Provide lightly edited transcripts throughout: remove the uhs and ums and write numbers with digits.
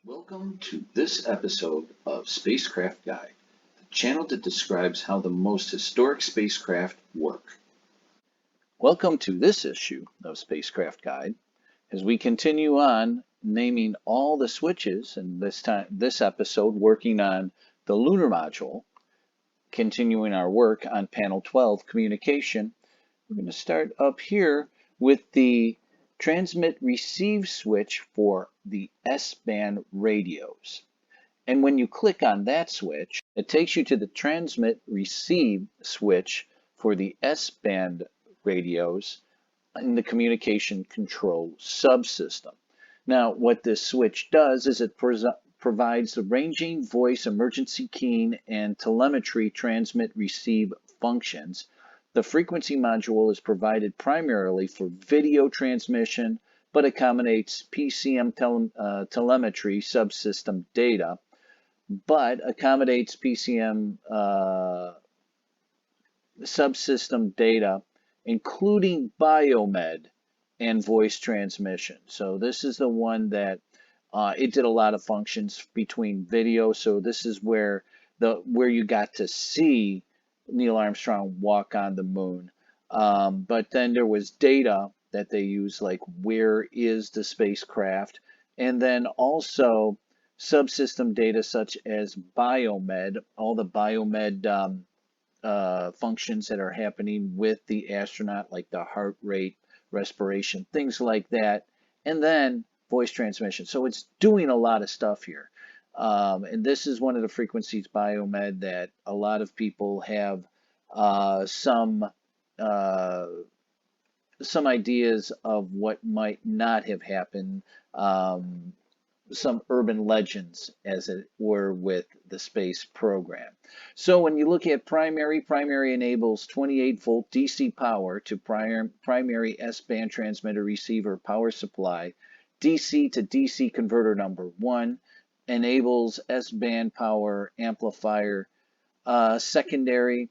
Welcome to this episode of Spacecraft Guide, the channel that describes how the most historic spacecraft work. Welcome to this issue of Spacecraft Guide as we continue on naming all the switches, and this episode working on the lunar module, continuing our work on panel 12, communication. We're going to start up here with the transmit receive switch for the S-band radios. And when you click on that switch, it takes you to the transmit receive switch for the S-band radios in the communication control subsystem. Now, what this switch does is it provides the ranging, voice, emergency keying, and telemetry transmit receive functions. The frequency module is provided primarily for video transmission, but accommodates PCM telemetry subsystem data, but accommodates PCM subsystem data, including biomed and voice transmission. So this is the one that it did a lot of functions between video. So this is where you got to see Neil Armstrong walk on the moon. But then there was data that they used, like where is the spacecraft, and then also subsystem data such as biomed, all the biomed functions that are happening with the astronaut, like the heart rate, respiration, things like that, and then voice transmission. So it's doing a lot of stuff here. And this is one of the frequencies, biomed, that a lot of people have some ideas of what might not have happened, some urban legends, as it were, with the space program. So when you look at primary enables 28-volt DC power to primary S-band transmitter receiver power supply. DC to DC converter number 1 enables S-band power amplifier. Secondary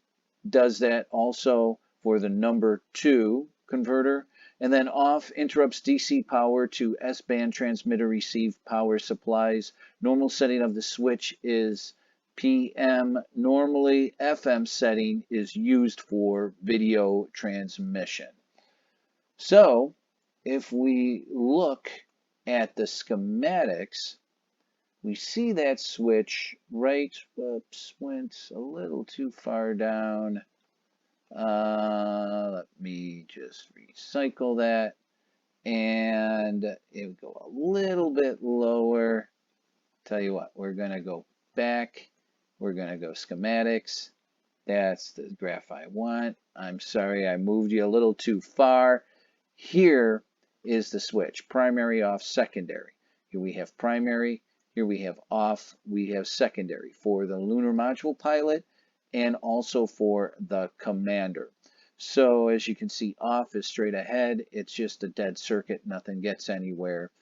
does that also for the number 2 converter. And then off interrupts DC power to S-band transmitter receive power supplies. Normal setting of the switch is PM. Normally, FM setting is used for video transmission. So if we look at the schematics, we see that switch right, went a little too far down. Let me just recycle that, and it would go a little bit lower. Tell you what, we're going to go back. We're going to go schematics. That's the graph I want. I'm sorry, I moved you a little too far. Here is the switch, primary, off, secondary. Here we have primary. Here we have off. We have secondary for the lunar module pilot and also for the commander. So as you can see, off is straight ahead. It's just a dead circuit. Nothing gets anywhere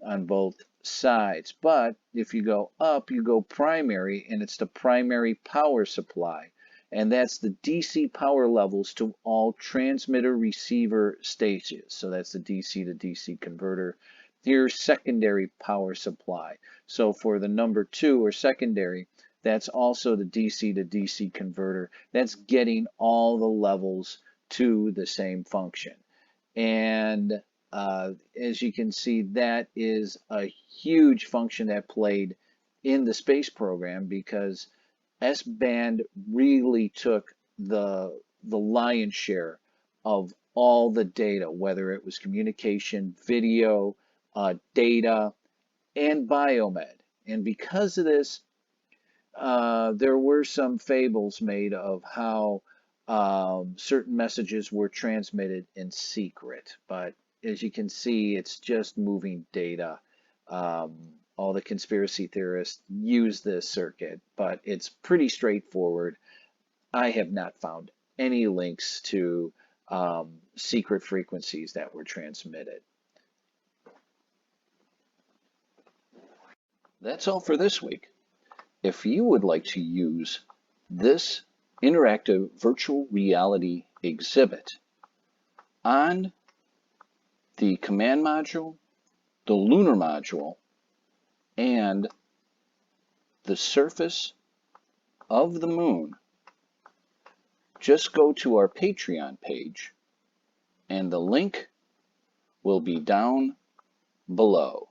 on both sides. But if you go up, you go primary, and it's the primary power supply. And that's the DC power levels to all transmitter receiver stages. So that's the DC to DC converter. Here's secondary power supply. So for the number 2 or secondary, that's also the DC to DC converter. That's getting all the levels to the same function. And as you can see, that is a huge function that played in the space program, because S-band really took the lion's share of all the data, whether it was communication, video, data, and biomed. And because of this, there were some fables made of how certain messages were transmitted in secret. But as you can see, it's just moving data. All the conspiracy theorists use this circuit, but it's pretty straightforward. I have not found any links to secret frequencies that were transmitted. That's all for this week. If you would like to use this interactive virtual reality exhibit on the command module, the lunar module, and the surface of the moon, just go to our Patreon page, and the link will be down below.